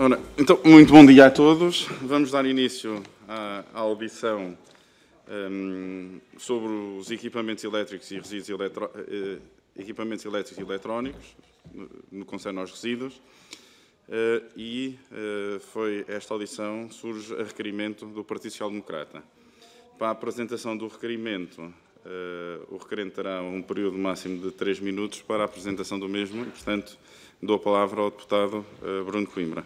Ora, então, muito bom dia a todos. Vamos dar início à audição sobre os equipamentos elétricos e resíduos equipamentos elétricos e eletrónicos, no que concerne aos resíduos. Esta audição surge a requerimento do Partido Social Democrata. Para a apresentação do requerimento, o requerente terá um período máximo de 3 minutos para a apresentação do mesmo e, portanto, dou a palavra ao deputado Bruno Coimbra.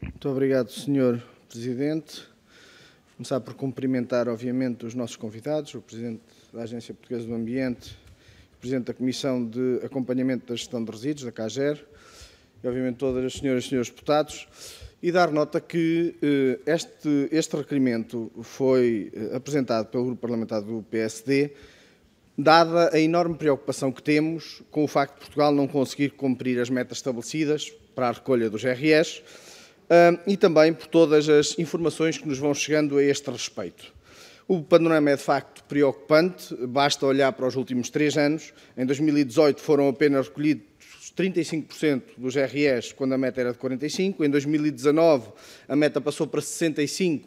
Muito obrigado, Sr. Presidente. Vou começar por cumprimentar, obviamente, os nossos convidados, o Presidente da Agência Portuguesa do Ambiente, o Presidente da Comissão de Acompanhamento da Gestão de Resíduos, da CAGER, e, obviamente, todas as senhoras e senhores deputados, e dar nota que este requerimento foi apresentado pelo Grupo Parlamentar do PSD, dada a enorme preocupação que temos com o facto de Portugal não conseguir cumprir as metas estabelecidas para a recolha dos RS, e também por todas as informações que nos vão chegando a este respeito. O panorama é de facto preocupante, basta olhar para os últimos 3 anos. Em 2018 foram apenas recolhidos 35% dos RS, quando a meta era de 45%. Em 2019 a meta passou para 65%,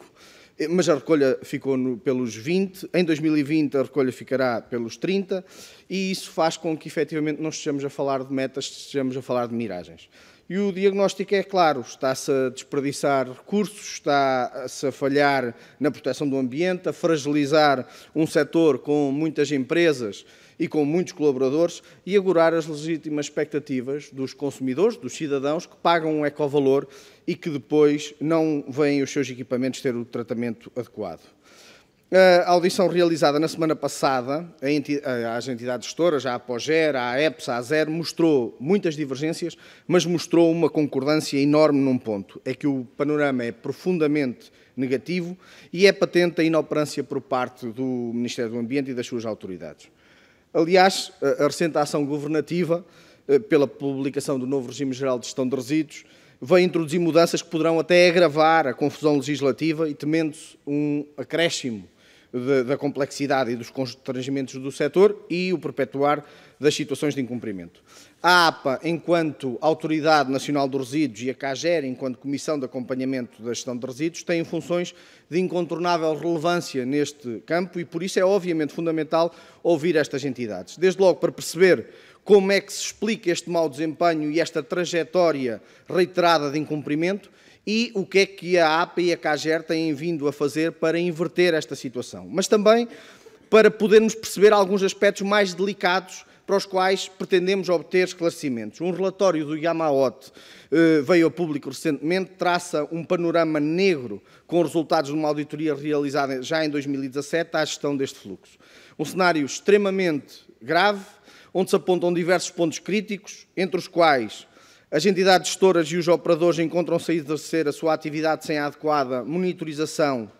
mas a recolha ficou pelos 20%. Em 2020 a recolha ficará pelos 30%, e isso faz com que efetivamente não estejamos a falar de metas, estejamos a falar de miragens. E o diagnóstico é claro, está-se a desperdiçar recursos, está-se a falhar na proteção do ambiente, a fragilizar um setor com muitas empresas e com muitos colaboradores e agorar as legítimas expectativas dos consumidores, dos cidadãos que pagam um ecovalor e que depois não veem os seus equipamentos ter o tratamento adequado. A audição realizada na semana passada às entidades gestoras, à APOGER, à EPS, à ASER, mostrou muitas divergências, mas mostrou uma concordância enorme num ponto. É que o panorama é profundamente negativo e é patente a inoperância por parte do Ministério do Ambiente e das suas autoridades. Aliás, a recente ação governativa, pela publicação do novo Regime Geral de Gestão de Resíduos, vai introduzir mudanças que poderão até agravar a confusão legislativa e temendo-se um acréscimo da complexidade e dos constrangimentos do setor e o perpetuar das situações de incumprimento. A APA, enquanto Autoridade Nacional dos Resíduos, e a CAGER, enquanto Comissão de Acompanhamento da Gestão de Resíduos, têm funções de incontornável relevância neste campo e, por isso, é obviamente fundamental ouvir estas entidades. Desde logo para perceber como é que se explica este mau desempenho e esta trajetória reiterada de incumprimento, e o que é que a APA e a CAGER têm vindo a fazer para inverter esta situação. Mas também para podermos perceber alguns aspectos mais delicados para os quais pretendemos obter esclarecimentos. Um relatório do Yamaote veio a público recentemente, traça um panorama negro com resultados de uma auditoria realizada já em 2017 à gestão deste fluxo. Um cenário extremamente grave, onde se apontam diversos pontos críticos, entre os quais as entidades gestoras e os operadores encontram-se a exercer a sua atividade sem a adequada monitorização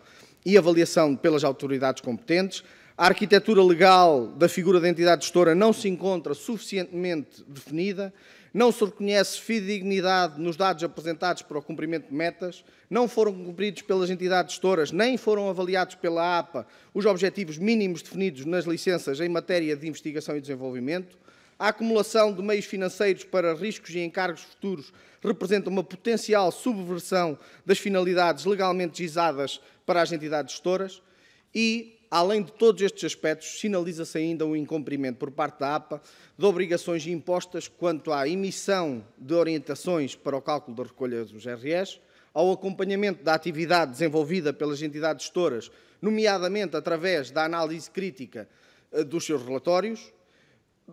e avaliação pelas autoridades competentes. A arquitetura legal da figura da entidade gestora não se encontra suficientemente definida, não se reconhece fidedignidade nos dados apresentados para o cumprimento de metas, não foram cumpridos pelas entidades gestoras, nem foram avaliados pela APA os objetivos mínimos definidos nas licenças em matéria de investigação e desenvolvimento. A acumulação de meios financeiros para riscos e encargos futuros representa uma potencial subversão das finalidades legalmente gizadas para as entidades gestoras e, além de todos estes aspectos, sinaliza-se ainda um incumprimento por parte da APA de obrigações impostas quanto à emissão de orientações para o cálculo da recolha dos RS, ao acompanhamento da atividade desenvolvida pelas entidades gestoras, nomeadamente através da análise crítica dos seus relatórios,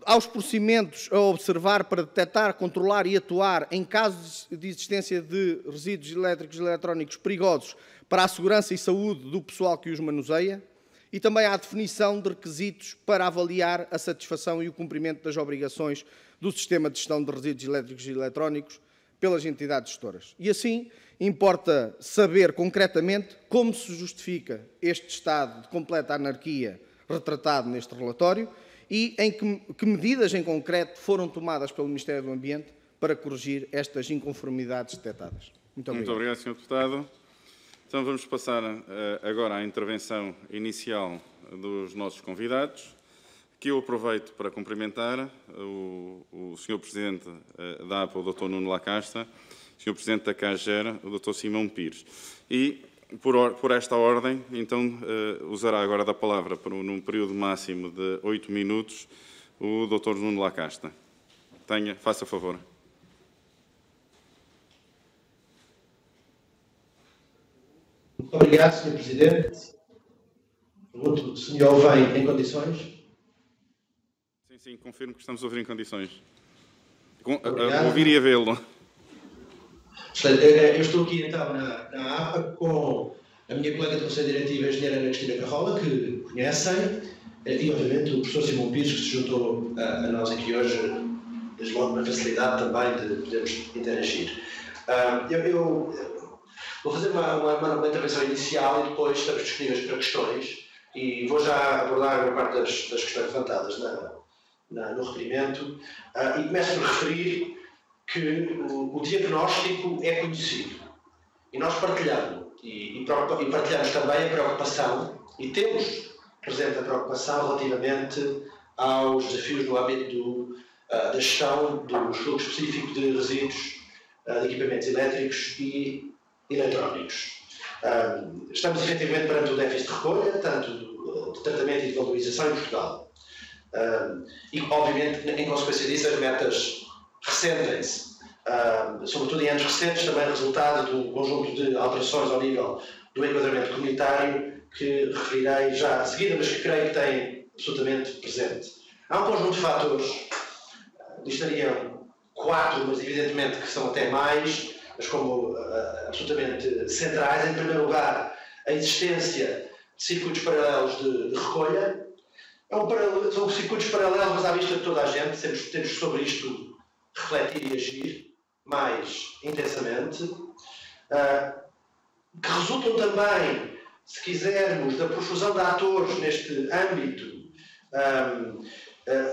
aos procedimentos a observar para detectar, controlar e atuar em casos de existência de resíduos elétricos e eletrónicos perigosos para a segurança e saúde do pessoal que os manuseia, e também à definição de requisitos para avaliar a satisfação e o cumprimento das obrigações do sistema de gestão de resíduos elétricos e eletrónicos pelas entidades gestoras. E assim, importa saber concretamente como se justifica este estado de completa anarquia retratado neste relatório e em que medidas em concreto foram tomadas pelo Ministério do Ambiente para corrigir estas inconformidades detectadas. Muito Muito obrigado, Sr. Deputado. Então vamos passar agora à intervenção inicial dos nossos convidados, que eu aproveito para cumprimentar o Sr. Presidente da APA, o Dr. Nuno Lacasta, o Sr. Presidente da CAGER, o Dr. Simão Pires. E, por esta ordem, então, usará agora da palavra, num período máximo de 8 minutos, o Dr. Nuno Lacasta. Faça favor. Muito obrigado, Sr. Presidente. Pergunto se me ouvem em condições. Sim, confirmo que estamos a ouvir em condições. Ouvir e a vê-lo. Eu estou aqui então na APA com a minha colega de Conselho Diretivo, a engenheira Ana Cristina Carrola, que conhecem, e obviamente o professor Simão Pires, que se juntou a nós aqui hoje, desde logo na facilidade também de podermos interagir. Eu vou fazer uma intervenção inicial e depois estamos disponíveis para questões e vou já abordar a maior parte das questões levantadas no requerimento e começo por referir que o diagnóstico é conhecido e nós partilhamos e partilhamos também a preocupação e temos presente a preocupação relativamente aos desafios no âmbito da gestão do fluxo específico de resíduos de equipamentos elétricos e eletrónicos. Estamos efetivamente perante o déficit de recolha, tanto de tratamento e de valorização em Portugal. E, obviamente, em consequência disso, as metas ressentem-se, sobretudo em anos recentes, também resultado de um conjunto de alterações ao nível do enquadramento comunitário, que referirei já de seguida, mas que creio que têm absolutamente presente. Há um conjunto de fatores, listariam 4, mas evidentemente que são até mais, mas como absolutamente centrais. Em primeiro lugar, a existência de circuitos paralelos de recolha. São circuitos paralelos, mas à vista de toda a gente, temos sobre isto refletir e agir mais intensamente, que resultam também, se quisermos, da profusão de atores neste âmbito,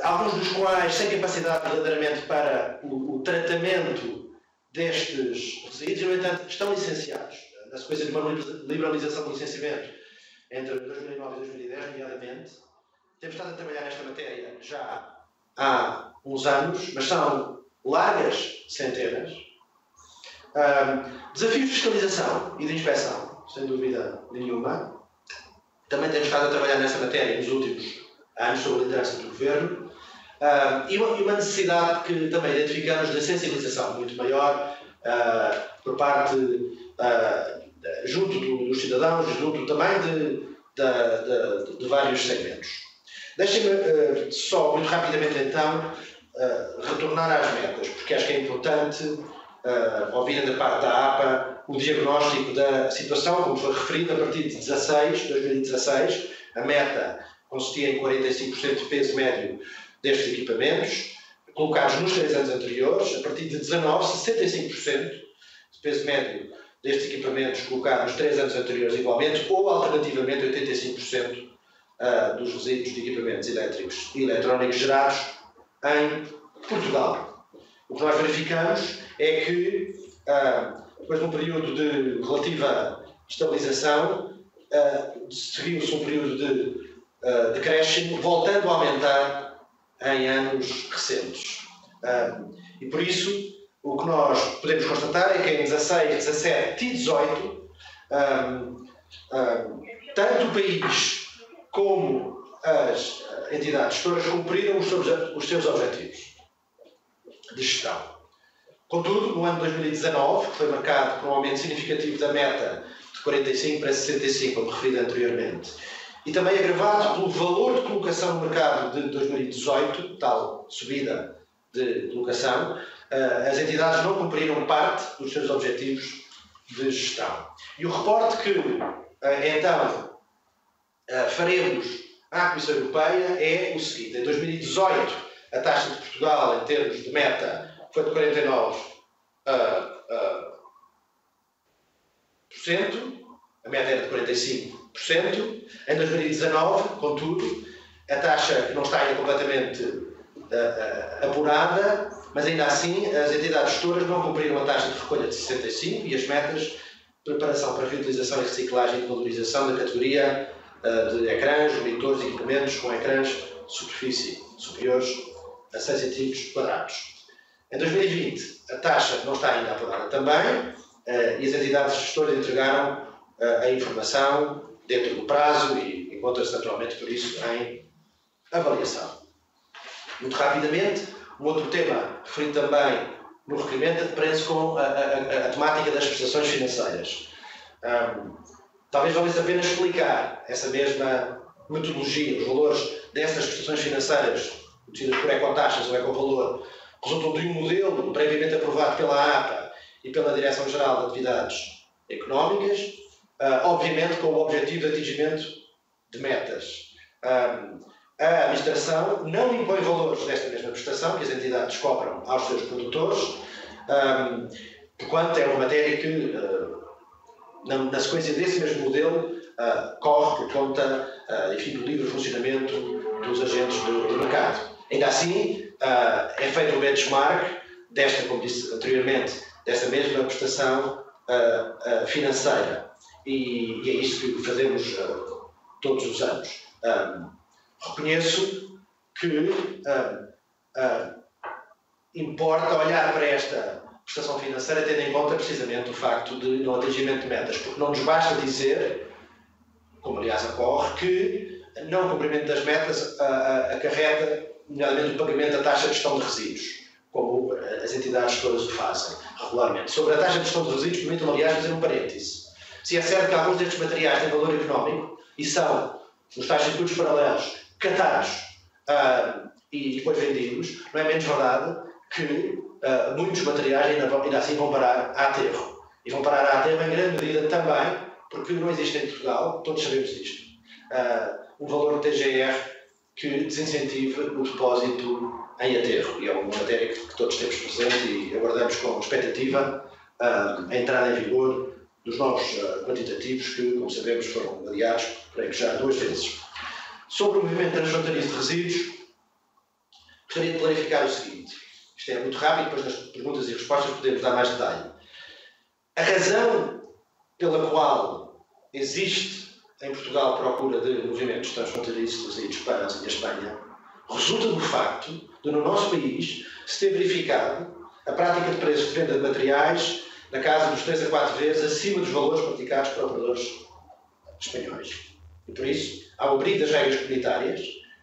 alguns dos quais sem capacidade verdadeiramente para o tratamento destes resíduos, no entanto, estão licenciados, na sequência de uma liberalização do licenciamento entre 2009 e 2010, nomeadamente. Temos estado a trabalhar nesta matéria já há uns anos, mas são largas centenas. Desafios de fiscalização e de inspeção, sem dúvida nenhuma. Também temos estado a trabalhar nessa matéria nos últimos anos, sob a liderança do Governo. E uma necessidade que também identificamos de sensibilização muito maior por parte, junto dos cidadãos, junto também de vários segmentos. Deixem-me só, muito rapidamente então, retornar às metas, porque acho que é importante ouvir da parte da APA o diagnóstico da situação, como foi referido, a partir de 2016, a meta consistia em 45% de peso médio destes equipamentos, colocados nos 3 anos anteriores, a partir de 19, 65% de peso médio destes equipamentos colocados nos 3 anos anteriores igualmente, ou alternativamente 85% dos resíduos de equipamentos elétricos e eletrónicos gerados em Portugal. O que nós verificamos é que, depois de um período de relativa estabilização, seguiu-se um período de decréscimo, voltando a aumentar em anos recentes. E por isso, o que nós podemos constatar é que em 16, 17 e 18, tanto o país como as entidades todas cumpriram os seus objetivos de gestão. Contudo, no ano de 2019, que foi marcado por um aumento significativo da meta de 45 para 65, como referido anteriormente, e também agravado pelo valor de colocação no mercado de 2018, tal subida de colocação, as entidades não cumpriram parte dos seus objetivos de gestão. E o reporte que, então, faremos à Comissão Europeia é o seguinte: em 2018, a taxa de Portugal, em termos de meta, foi de 49%, a meta era de 45%. Em 2019, contudo, a taxa não está ainda completamente apurada, mas ainda assim as entidades gestoras não cumpriram a taxa de recolha de 65 e as metas de preparação para reutilização e reciclagem e de valorização da categoria de ecrãs, monitores e equipamentos com ecrãs de superfície superiores a 6 centímetros quadrados. Em 2020, a taxa não está ainda apurada também e as entidades gestoras entregaram a informação dentro do prazo e encontra-se naturalmente por isso em avaliação. Muito rapidamente, um outro tema referido também no requerimento prende-se com a temática das prestações financeiras. Talvez valesse a pena explicar essa mesma metodologia, os valores dessas prestações financeiras, obtidas por ecotaxas ou ecovalor, resultam de um modelo previamente aprovado pela APA e pela Direção-Geral de Atividades Económicas, obviamente com o objetivo de atingimento de metas. A administração não impõe valores desta mesma prestação que as entidades cobram aos seus produtores, porquanto é uma matéria que, na sequência desse mesmo modelo, corre por conta do livre funcionamento dos agentes do mercado. Ainda assim, é feito um benchmark desta, como disse anteriormente, desta mesma prestação financeira. E é isto que fazemos todos os anos. Reconheço que importa olhar para esta prestação financeira tendo em conta precisamente o facto de não atingimento de metas, porque não nos basta dizer, como aliás ocorre, que não cumprimento das metas acarreta, nomeadamente, o pagamento da taxa de gestão de resíduos, como as entidades todas o fazem regularmente. Sobre a taxa de gestão de resíduos, permitam-me, aliás, fazer um parêntese. Se é certo que alguns destes materiais têm valor económico e são, nos tais circuitos paralelos, catados e depois vendidos, não é menos verdade que muitos materiais ainda assim vão parar a aterro. E vão parar a aterro em grande medida também, porque não existe em Portugal, todos sabemos disto, um valor de TGR que desincentive o depósito em aterro. E é uma matéria que todos temos presente e aguardamos com expectativa a entrada em vigor dos novos quantitativos que, como sabemos, foram adiados, creio que já 2 vezes. Sobre o movimento transfronteiriço de resíduos, gostaria de clarificar o seguinte. Isto é muito rápido, depois nas perguntas e respostas podemos dar mais detalhe. A razão pela qual existe em Portugal procura de movimentos transfronteiriços de resíduos para a Espanha resulta do facto de, no nosso país, se ter verificado a prática de preços de venda de materiais na casa dos 3 a 4 vezes acima dos valores praticados por operadores espanhóis. E por isso, ao abrir das regras comunitárias,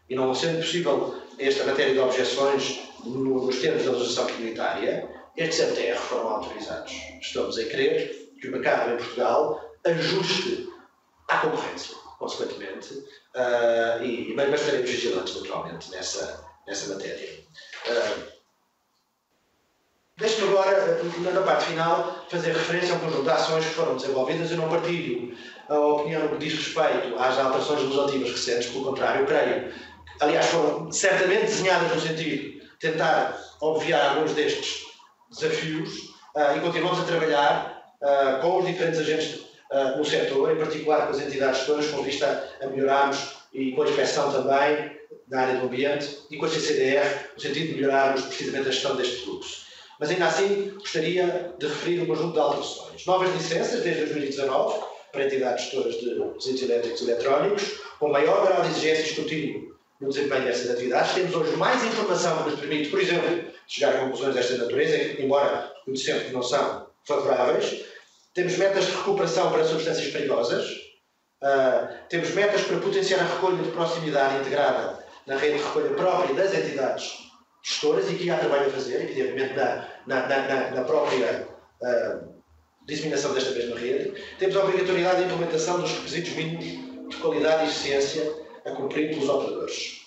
e não sendo possível esta matéria de objeções nos termos da legislação comunitária, estes MTR foram autorizados. Estamos a querer que o mercado em Portugal ajuste à concorrência, consequentemente, mas estaremos vigilantes, naturalmente, nessa matéria. Deixe-me agora, na parte final, fazer referência a um conjunto de ações que foram desenvolvidas. Eu não partilho a opinião no que diz respeito às alterações legislativas recentes, pelo contrário, eu creio. Aliás, foram certamente desenhadas no sentido de tentar obviar alguns destes desafios e continuamos a trabalhar com os diferentes agentes no setor, em particular com as entidades todas, com vista a melhorarmos e com a inspeção também na área do ambiente e com a CCDR, no sentido de melhorarmos precisamente a gestão deste fluxo. Mas ainda assim gostaria de referir um conjunto de alterações. Novas licenças desde 2019 para entidades gestoras de resíduos elétricos e eletrónicos, com maior grau de exigência e escrutínio no desempenho destas atividades. Temos hoje mais informação que nos permite, por exemplo, chegar a conclusões desta natureza, embora conhecendo que não são favoráveis. Temos metas de recuperação para substâncias perigosas. Temos metas para potenciar a recolha de proximidade integrada na rede de recolha própria das entidades gestoras, e que há trabalho a fazer, evidentemente, na própria disseminação desta mesma rede. Temos a obrigatoriedade de implementação dos requisitos mínimos de qualidade e eficiência a cumprir pelos operadores.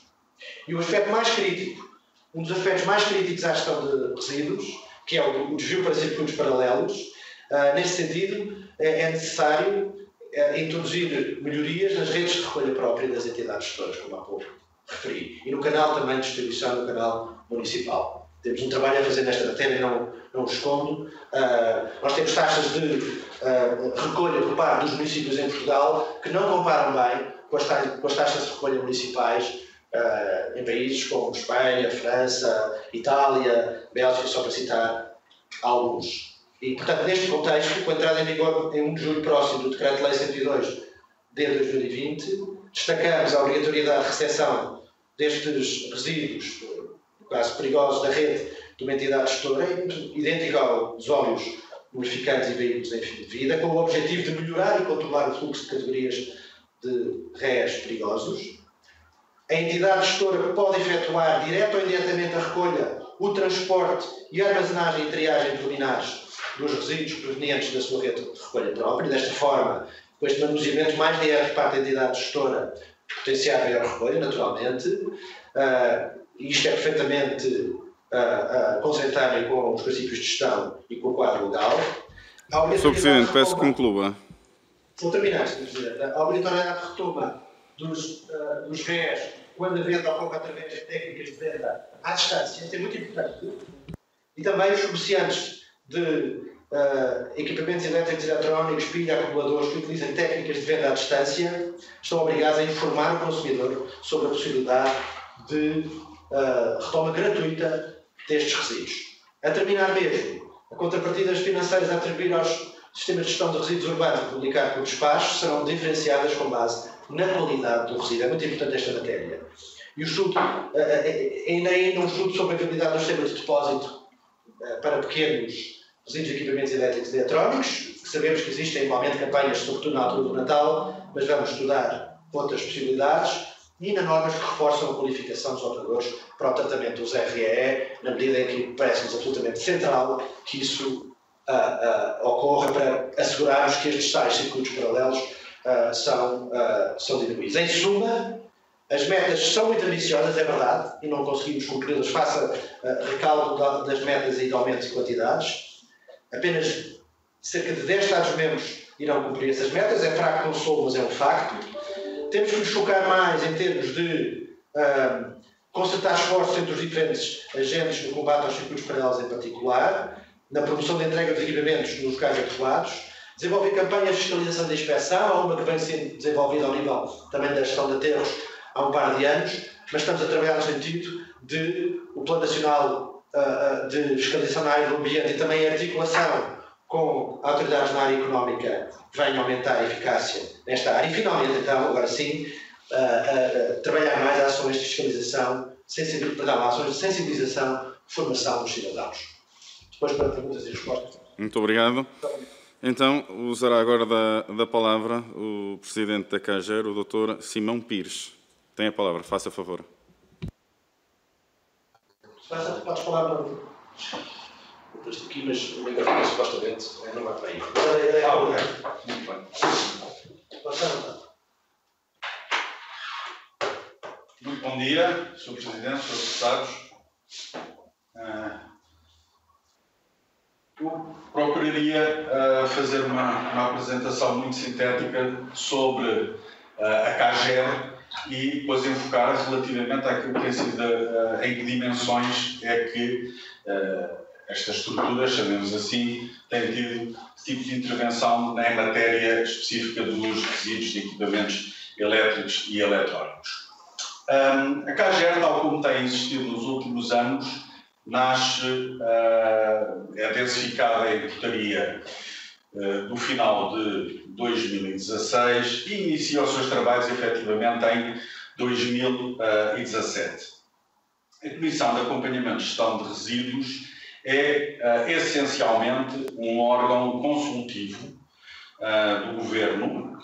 E o aspecto mais crítico, um dos aspectos mais críticos à gestão de resíduos, que é o desvio para circuitos paralelos, nesse sentido, é necessário introduzir melhorias nas redes de recolha própria das entidades gestoras, como há pouco referi, e no canal também de distribuição, no canal municipal. Temos um trabalho a fazer nesta matéria, não o escondo. Nós temos taxas de recolha por parte dos municípios em Portugal que não comparam bem com as taxas de recolha municipais em países como Espanha, França, Itália, Bélgica, só para citar alguns. E, portanto, neste contexto, com a entrada em vigor em 1 de julho próximo do Decreto-Lei 102 de 2020, destacamos a obrigatoriedade de recepção destes resíduos, no caso perigosos, da rede de uma entidade gestora, idêntica aos óleos lubrificantes e veículos em fim de vida, com o objetivo de melhorar e controlar o fluxo de categorias de rés perigosos. A entidade gestora pode efetuar, direto ou indiretamente, a recolha, o transporte e a armazenagem e triagem preliminares dos resíduos provenientes da sua rede de recolha própria. Desta forma, com este manuseamento mais direto para a entidade gestora, potenciar a maior recolha, naturalmente. Isto é perfeitamente concentrado com os princípios de gestão e com o quadro legal. Sr. Presidente, peço que conclua. Vou terminar, Sr. Presidente. A obrigatoriedade de retoma dos rés, quando a venda ocorre através de técnicas de venda à distância, isto é muito importante. E também os comerciantes de equipamentos elétricos e eletrónicos, pilha, acumuladores que utilizem técnicas de venda à distância, estão obrigados a informar o consumidor sobre a possibilidade de retoma gratuita destes resíduos. A terminar mesmo, as contrapartidas financeiras a atribuir aos sistemas de gestão de resíduos urbanos publicados por despacho serão diferenciadas com base na qualidade do resíduo. É muito importante esta matéria. E o estudo, ainda um estudo sobre a viabilidade do sistema de depósito para pequenos resíduos de equipamentos elétricos e eletrónicos, que sabemos que existem igualmente campanhas, sobretudo na altura do Natal, mas vamos estudar outras possibilidades, e ainda normas que reforçam a qualificação dos operadores para o tratamento dos REE, na medida em que parece-nos absolutamente central que isso ocorra para assegurarmos que estes tais circuitos paralelos são diminuídos. Em suma, as metas são muito ambiciosas, é verdade, e não conseguimos cumpri-las. Faça recálculo das metas e de aumentos de quantidades. Apenas cerca de 10 Estados-membros irão cumprir essas metas. É fraco consolo, mas é um facto. Temos que nos focar mais em termos de concertar esforços entre os diferentes agentes no combate aos circuitos paralelos em particular, na promoção da entrega de equipamentos nos locais adequados, desenvolver campanhas de fiscalização da inspeção, há uma que vem sendo desenvolvida ao nível também da gestão de aterros há um par de anos, mas estamos a trabalhar no sentido de o Plano Nacional de Fiscalização na área do ambiente e também a articulação com autoridades na área económica venham aumentar a eficácia nesta área. E finalmente, então, agora sim, trabalhar mais ações de fiscalização, ações de sensibilização, formação dos cidadãos. Depois para perguntas e respostas. Muito obrigado. Então, usará agora da palavra o Presidente da CAGER, o Dr. Simão Pires. Tem a palavra, faça favor. Podes falar no... Eu estou aqui, mas o microfone supostamente não vai para aí. Muito bem. Muito bom dia, Sr. Presidente, Sr. Deputados. Eu procuraria fazer uma apresentação muito sintética sobre a CAGER e depois enfocar relativamente àquilo que tem sido em que dimensões é que estas estruturas, chamemos assim, têm tido tipo de intervenção em matéria específica dos resíduos de equipamentos elétricos e eletrónicos. A CAGER, tal como tem existido nos últimos anos, nasce, é densificada em portaria do final de 2016 e inicia os seus trabalhos efetivamente em 2017. A Comissão de Acompanhamento e Gestão de Resíduos é essencialmente um órgão consultivo do Governo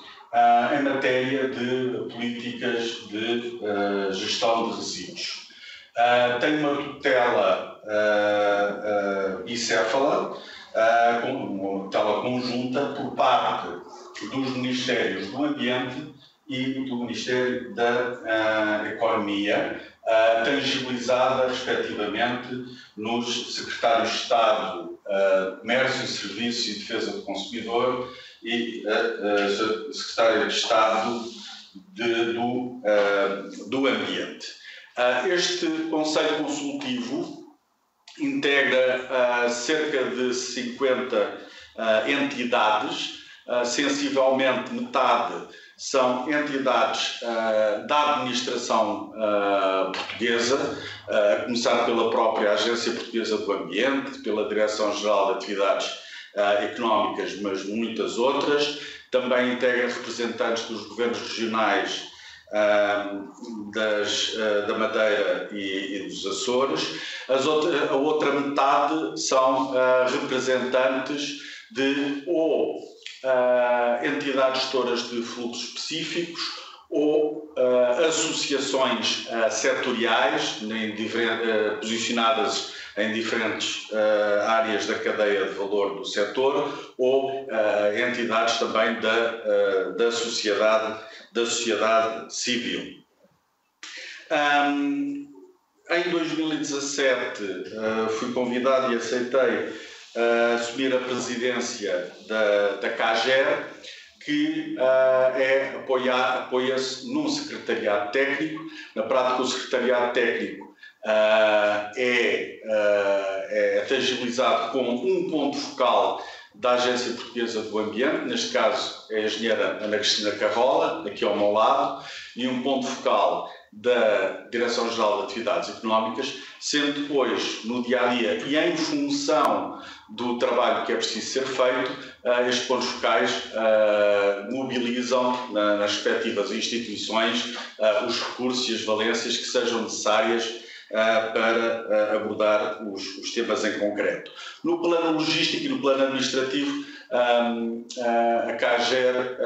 em matéria de políticas de gestão de resíduos. Tem uma tutela bicéfala, uma tutela conjunta por parte dos Ministérios do Ambiente e do Ministério da Economia, tangibilizada respectivamente nos Secretários de Estado de Comércio, Serviços e Defesa do Consumidor e Secretária de Estado do Ambiente. Este Conselho Consultivo integra cerca de 50 entidades sensivelmente metade são entidades da administração portuguesa, a começar pela própria Agência Portuguesa do Ambiente, pela Direção-Geral de Atividades Económicas, mas muitas outras. Também integra representantes dos governos regionais da Madeira e dos Açores. A outra metade são representantes de entidades gestoras de fluxos específicos ou associações setoriais posicionadas em diferentes áreas da cadeia de valor do setor ou entidades também da sociedade civil. Em 2017 fui convidado e aceitei assumir a presidência da CAGER, que apoia-se num secretariado técnico. Na prática, o secretariado técnico é tangibilizado como um ponto focal da Agência Portuguesa do Ambiente, neste caso é a engenheira Ana Cristina Carrola, aqui ao meu lado, e um ponto focal da Direção-Geral de Atividades Económicas, sendo depois, no dia-a-dia e em função do trabalho que é preciso ser feito, estes pontos focais mobilizam nas respectivas instituições os recursos e as valências que sejam necessárias para abordar os temas em concreto. No plano logístico e no plano administrativo, a CAGER,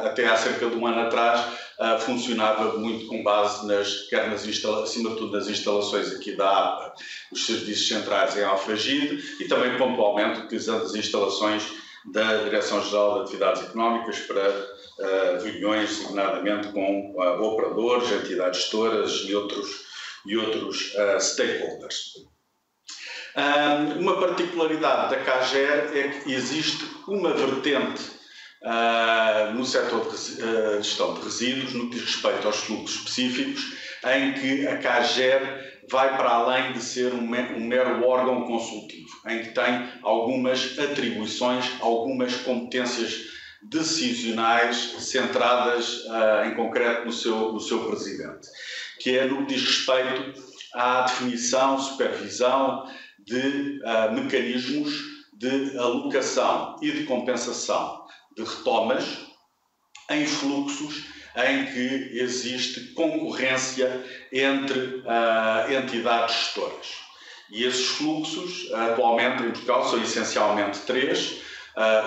até há cerca de um ano atrás, funcionava muito com base acima de tudo nas instalações aqui da APA, os serviços centrais em Alfragide e também pontualmente utilizando as instalações da Direção-Geral de Atividades Económicas para reuniões, designadamente com operadores, entidades gestoras e outros stakeholders. Uma particularidade da CAGER é que existe uma vertente no setor de gestão de resíduos, no que diz respeito aos fluxos específicos, em que a CAGER vai para além de ser um mero órgão consultivo, em que tem algumas atribuições, algumas competências decisionais centradas em concreto no seu presidente, que é no que diz respeito à definição, supervisão de mecanismos de alocação e de compensação de retomas em fluxos em que existe concorrência entre entidades gestoras. E esses fluxos, atualmente em Portugal, são essencialmente três.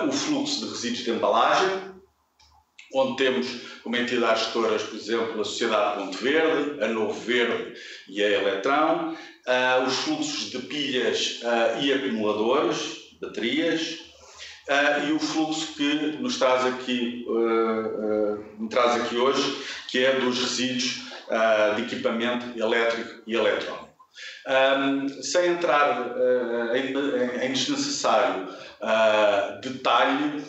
O fluxo de resíduos de embalagem, onde temos como entidades gestoras, por exemplo, a Sociedade Ponte Verde, a Novo Verde e a Eletrão, os fluxos de pilhas e acumuladores, baterias, e o fluxo que me traz aqui hoje, que é dos resíduos de equipamento elétrico e eletrónico. Sem entrar em desnecessário detalhe,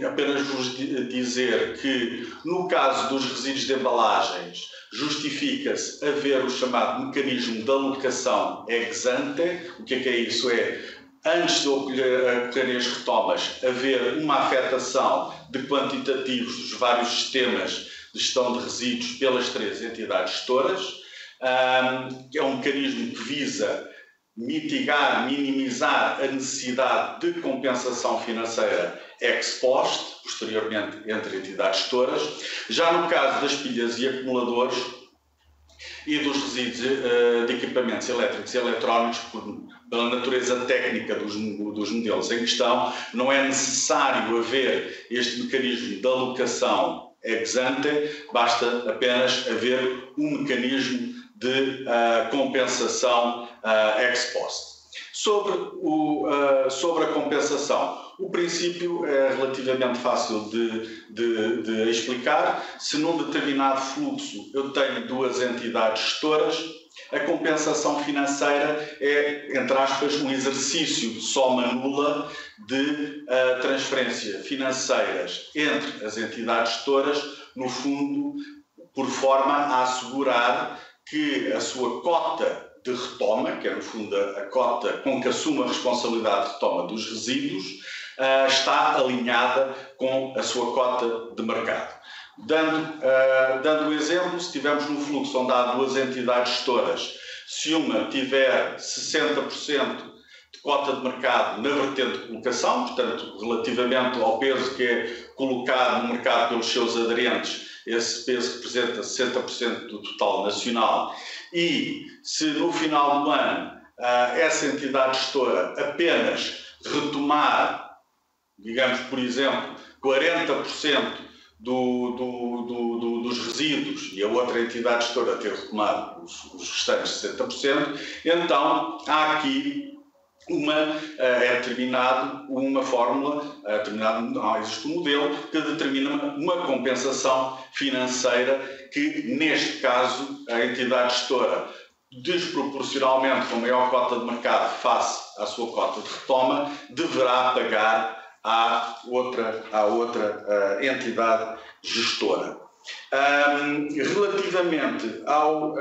apenas vos dizer que, no caso dos resíduos de embalagens, justifica-se haver o chamado mecanismo de alocação ex ante. O que é isso? Antes de ocorrerem as retomas, haver uma afetação de quantitativos dos vários sistemas de gestão de resíduos pelas três entidades gestoras, que é um mecanismo que visa mitigar, minimizar a necessidade de compensação financeira ex post, posteriormente entre entidades gestoras. Já no caso das pilhas e acumuladores e dos resíduos de equipamentos elétricos e eletrónicos, pela natureza técnica dos modelos em questão, não é necessário haver este mecanismo de alocação ex ante, basta apenas haver um mecanismo de compensação ex post. Sobre a compensação, o princípio é relativamente fácil de explicar. Se num determinado fluxo eu tenho duas entidades gestoras, a compensação financeira é, entre aspas, um exercício de soma nula de transferências financeiras entre as entidades gestoras, no fundo, por forma a assegurar que a sua cota de retoma, que é no fundo a cota com que assume a responsabilidade de retoma dos resíduos, está alinhada com a sua cota de mercado. Dando o exemplo, se tivermos um fluxo onde há duas entidades gestoras, se uma tiver 60% de cota de mercado na vertente de colocação, portanto, relativamente ao peso que é colocado no mercado pelos seus aderentes, esse peso representa 60% do total nacional, e se no final do ano essa entidade gestora apenas retomar, digamos, por exemplo, 40% dos resíduos e a outra entidade gestora ter retomado os restantes 60%, então há aqui é determinado uma fórmula, existe um modelo que determina uma compensação financeira que, neste caso, a entidade gestora, desproporcionalmente com maior cota de mercado face à sua cota de retoma, deverá pagar à outra entidade gestora. Relativamente ao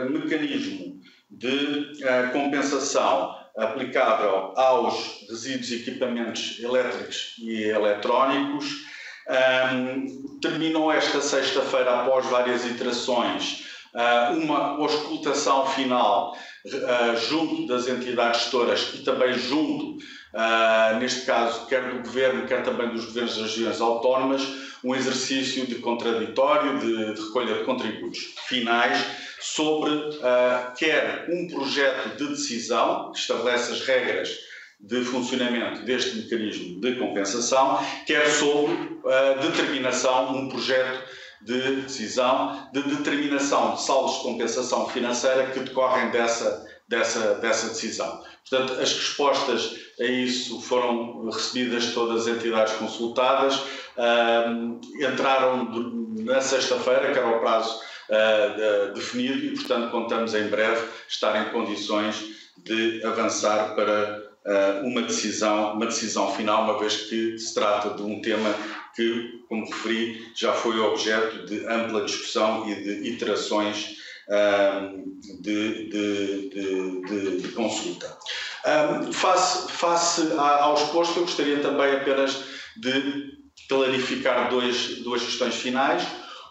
mecanismo de compensação aplicável aos resíduos e equipamentos elétricos e eletrónicos, terminou esta sexta-feira, após várias iterações, uma auscultação final junto das entidades gestoras e também junto, neste caso, quer do Governo, quer também dos Governos das regiões autónomas, um exercício de contraditório, de recolha de contributos finais sobre quer um projeto de decisão que estabelece as regras de funcionamento deste mecanismo de compensação, quer sobre determinação, um projeto de decisão de determinação de saldos de compensação financeira que decorrem dessa decisão. Portanto, as respostas a isso foram recebidas de todas as entidades consultadas, entraram na sexta-feira, que era o prazo definido, e, portanto, contamos em breve estar em condições de avançar para uma decisão final, uma vez que se trata de um tema que, como referi, já foi objeto de ampla discussão e de iterações de consulta. Face ao exposto, eu gostaria também apenas de clarificar duas questões finais.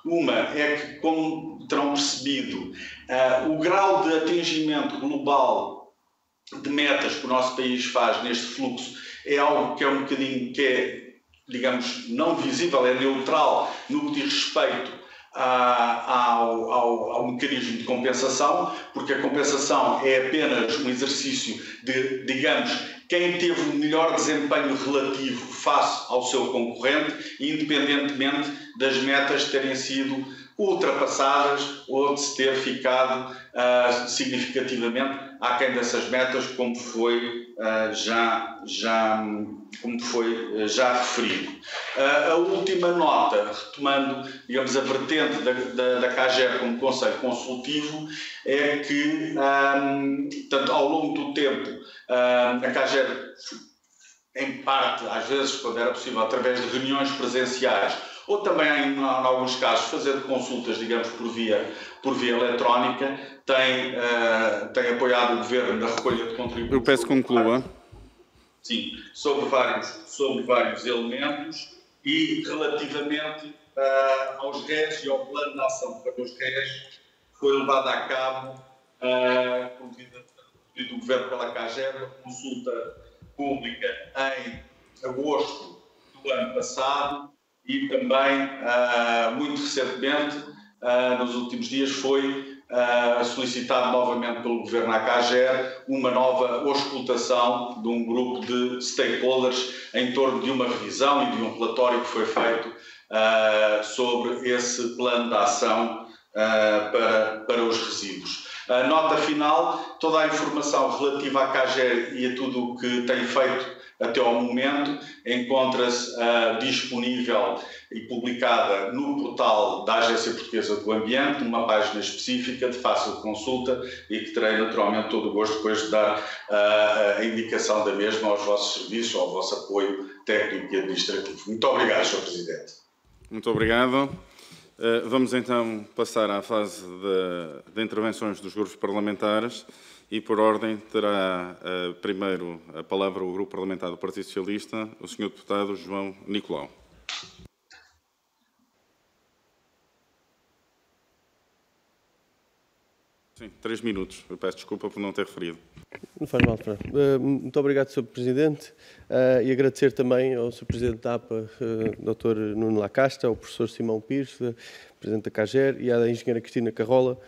Uma é que, como terão percebido, o grau de atingimento global de metas que o nosso país faz neste fluxo é algo que é um bocadinho, digamos, não visível, é neutral no que diz respeito ao mecanismo de compensação, porque a compensação é apenas um exercício de, digamos, quem teve o melhor desempenho relativo face ao seu concorrente, independentemente das metas terem sido ultrapassadas ou de se ter ficado significativamente aquém dessas metas, como foi já referido. A última nota, retomando, digamos, a vertente da CAGER como Conselho Consultivo, é que, tanto ao longo do tempo, a CAGER, em parte, às vezes, quando era possível, através de reuniões presenciais, ou também, em alguns casos, fazer consultas, digamos, por via eletrónica, tem apoiado o Governo na recolha de contributos. Eu peço que conclua. Sim, sobre vários elementos, e relativamente aos RES e ao plano de ação para os RES, foi levado a cabo, do Governo pela CAGER, consulta pública em agosto do ano passado, e também, muito recentemente, nos últimos dias, foi solicitado novamente pelo Governo à CAGER uma nova auscultação de um grupo de stakeholders em torno de uma revisão e de um relatório que foi feito sobre esse plano de ação para os resíduos. Nota final, toda a informação relativa à CAGER e a tudo o que tem feito até ao momento encontra-se disponível e publicada no portal da Agência Portuguesa do Ambiente, numa página específica de fácil consulta, e que terei naturalmente todo o gosto depois de dar a indicação da mesma aos vossos serviços, ao vosso apoio técnico e administrativo. Muito obrigado, Sr. Presidente. Muito obrigado. Vamos então passar à fase de intervenções dos grupos parlamentares E, por ordem, terá primeiro a palavra o Grupo Parlamentar do Partido Socialista, o Sr. Deputado João Nicolau. Sim, 3 minutos. Eu peço desculpa por não ter referido. Não faz mal, Fernando. Muito obrigado, Sr. Presidente, e agradecer também ao Sr. Presidente da APA, Dr. Nuno Lacasta, ao Professor Simão Pires, Presidente da CAGER, e à Engenheira Cristina Carrola,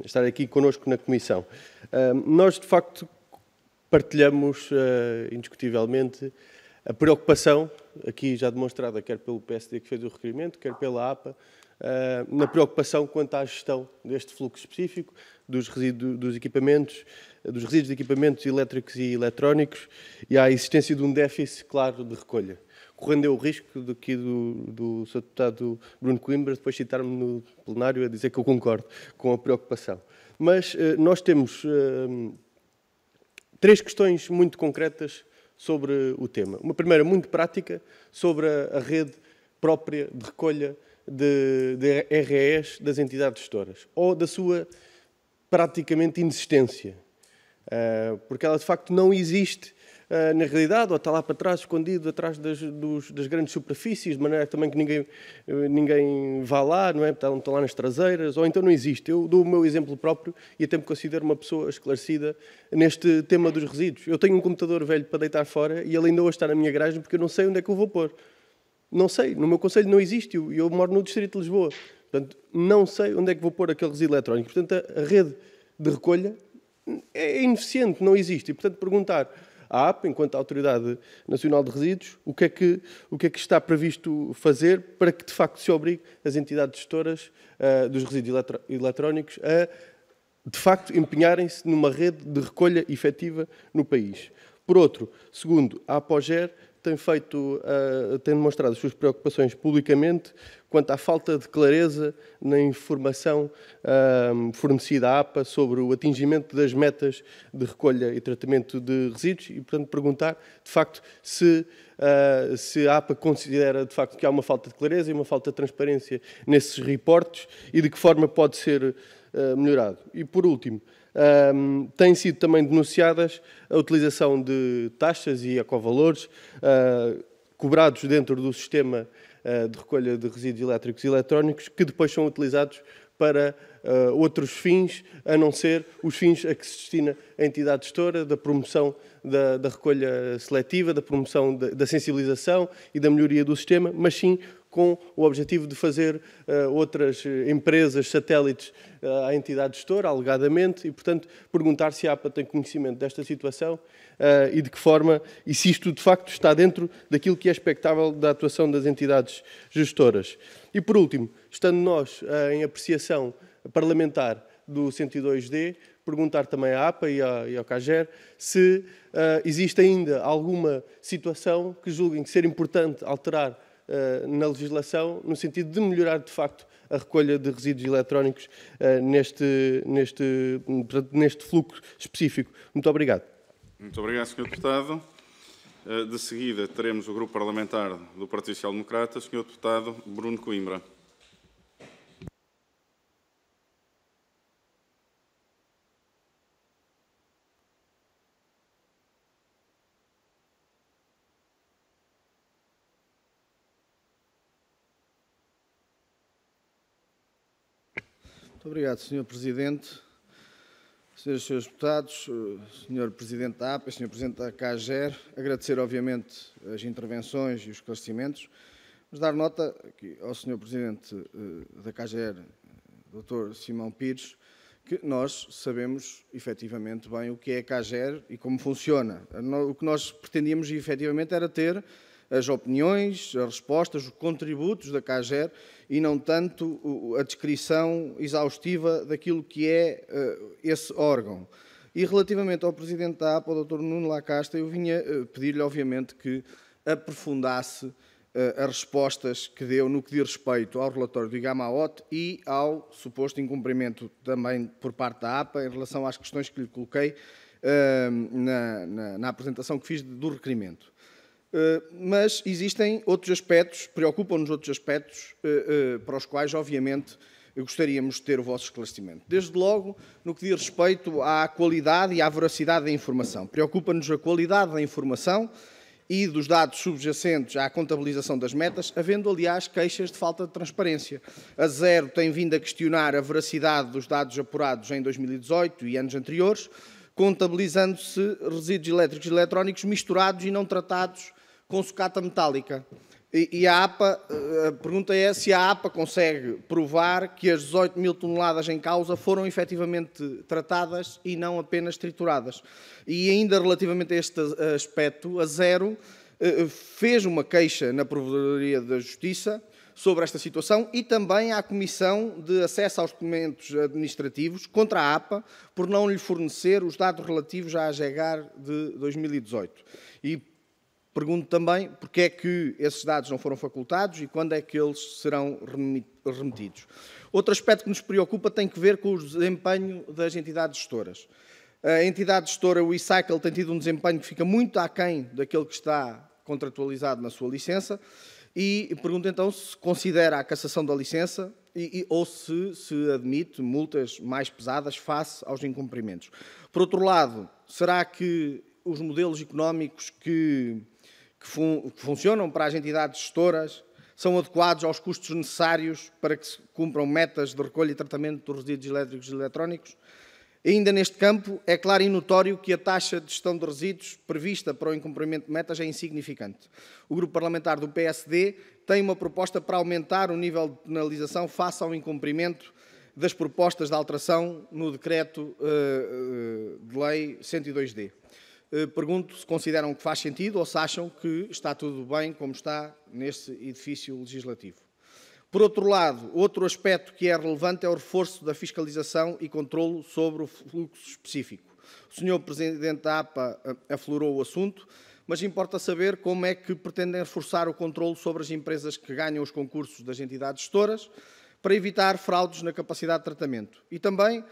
estar aqui connosco na Comissão. Nós, de facto, partilhamos indiscutivelmente a preocupação, aqui já demonstrada quer pelo PSD que fez o requerimento, quer pela APA, na preocupação quanto à gestão deste fluxo específico, dos resíduos de equipamentos elétricos e eletrónicos e à existência de um déficit claro de recolha. Correndo o risco do Sr. Deputado Bruno Coimbra depois citar-me no plenário a dizer que eu concordo com a preocupação. Mas nós temos 3 questões muito concretas sobre o tema. Uma primeira muito prática sobre a rede própria de recolha de REs das entidades gestoras, ou da sua praticamente inexistência, porque ela de facto não existe na realidade, ou está lá para trás, escondido atrás das grandes superfícies, de maneira também que ninguém vá lá, não é? Estão lá nas traseiras, ou então não existe. Eu dou o meu exemplo próprio e até me considero uma pessoa esclarecida neste tema dos resíduos. Eu tenho um computador velho para deitar fora e ele ainda hoje está na minha garagem porque eu não sei onde é que eu vou pôr. Não sei, no meu concelho não existe, eu moro no distrito de Lisboa. Portanto, não sei onde é que vou pôr aquele resíduo eletrónico. Portanto, a rede de recolha é ineficiente, não existe. E, portanto, perguntar à APA, enquanto Autoridade Nacional de Resíduos, o que é que está previsto fazer para que, de facto, se obrigue as entidades gestoras dos resíduos eletrónicos a, de facto, empenharem-se numa rede de recolha efetiva no país. Por outro, segundo, a APOGER tem demonstrado as suas preocupações publicamente quanto à falta de clareza na informação fornecida à APA sobre o atingimento das metas de recolha e tratamento de resíduos e, portanto, perguntar, de facto, se a APA considera, de facto, que há uma falta de clareza e uma falta de transparência nesses reportes e de que forma pode ser melhorado. E, por último, têm sido também denunciadas a utilização de taxas e ecovalores cobrados dentro do sistema de recolha de resíduos elétricos e eletrónicos que depois são utilizados para outros fins, a não ser os fins a que se destina a entidade gestora, da promoção da recolha seletiva, da promoção da sensibilização e da melhoria do sistema, mas sim com o objetivo de fazer outras empresas, satélites à entidade gestora, alegadamente, e, portanto, perguntar se a APA tem conhecimento desta situação e de que forma, e se isto, de facto, está dentro daquilo que é expectável da atuação das entidades gestoras. E, por último, estando nós em apreciação parlamentar do 102D, perguntar também à APA e ao CAGER se existe ainda alguma situação que julguem ser importante alterar na legislação, no sentido de melhorar, de facto, a recolha de resíduos eletrónicos neste fluxo específico. Muito obrigado. Muito obrigado, Sr. Deputado. De seguida, teremos o Grupo Parlamentar do Partido Social Democrata, Sr. Deputado Bruno Coimbra. Muito obrigado, Sr. Presidente. Senhoras e senhores deputados, Sr. Presidente da APA, Sr. Presidente da CAGER, agradecer, obviamente, as intervenções e os esclarecimentos, mas dar nota aqui ao Sr. Presidente da CAGER, Dr. Simão Pires, que nós sabemos, efetivamente, bem o que é a CAGER e como funciona. O que nós pretendíamos, efetivamente, era ter as opiniões, as respostas, os contributos da CAGER e não tanto a descrição exaustiva daquilo que é esse órgão. E relativamente ao Presidente da APA, o Dr. Nuno Lacasta, eu vinha pedir-lhe, obviamente, que aprofundasse as respostas que deu no que diz respeito ao relatório do IGAMAOT e ao suposto incumprimento também por parte da APA em relação às questões que lhe coloquei na apresentação que fiz do requerimento. Mas existem outros aspectos, preocupam-nos outros aspectos para os quais, obviamente, gostaríamos de ter o vosso esclarecimento. Desde logo, no que diz respeito à qualidade e à veracidade da informação. Preocupa-nos a qualidade da informação e dos dados subjacentes à contabilização das metas, havendo, aliás, queixas de falta de transparência. A Zero tem vindo a questionar a veracidade dos dados apurados em 2018 e anos anteriores, contabilizando-se resíduos elétricos e eletrónicos misturados e não tratados com sucata metálica. E a pergunta é se a APA consegue provar que as 18 mil toneladas em causa foram efetivamente tratadas e não apenas trituradas. E ainda relativamente a este aspecto, a Zero fez uma queixa na Provedoria da Justiça sobre esta situação e também à Comissão de Acesso aos Documentos Administrativos contra a APA por não lhe fornecer os dados relativos à AGEGAR de 2018. E pergunto também porque é que esses dados não foram facultados e quando é que eles serão remetidos. Outro aspecto que nos preocupa tem que ver com o desempenho das entidades gestoras. A entidade gestora, o e-Cycle, tem tido um desempenho que fica muito aquém daquele que está contratualizado na sua licença e pergunto então se considera a cassação da licença ou se admite multas mais pesadas face aos incumprimentos. Por outro lado, será que os modelos económicos que funcionam para as entidades gestoras são adequados aos custos necessários para que se cumpram metas de recolha e tratamento dos resíduos elétricos e eletrónicos? Ainda neste campo, é claro e notório que a taxa de gestão de resíduos prevista para o incumprimento de metas é insignificante. O Grupo Parlamentar do PSD tem uma proposta para aumentar o nível de penalização face ao incumprimento das propostas de alteração no Decreto de Lei 102D. Pergunto se consideram que faz sentido ou se acham que está tudo bem como está neste edifício legislativo. Por outro lado, outro aspecto que é relevante é o reforço da fiscalização e controlo sobre o fluxo específico. O Sr. Presidente da APA aflorou o assunto, mas importa saber como é que pretendem reforçar o controlo sobre as empresas que ganham os concursos das entidades gestoras para evitar fraudes na capacidade de tratamento. E também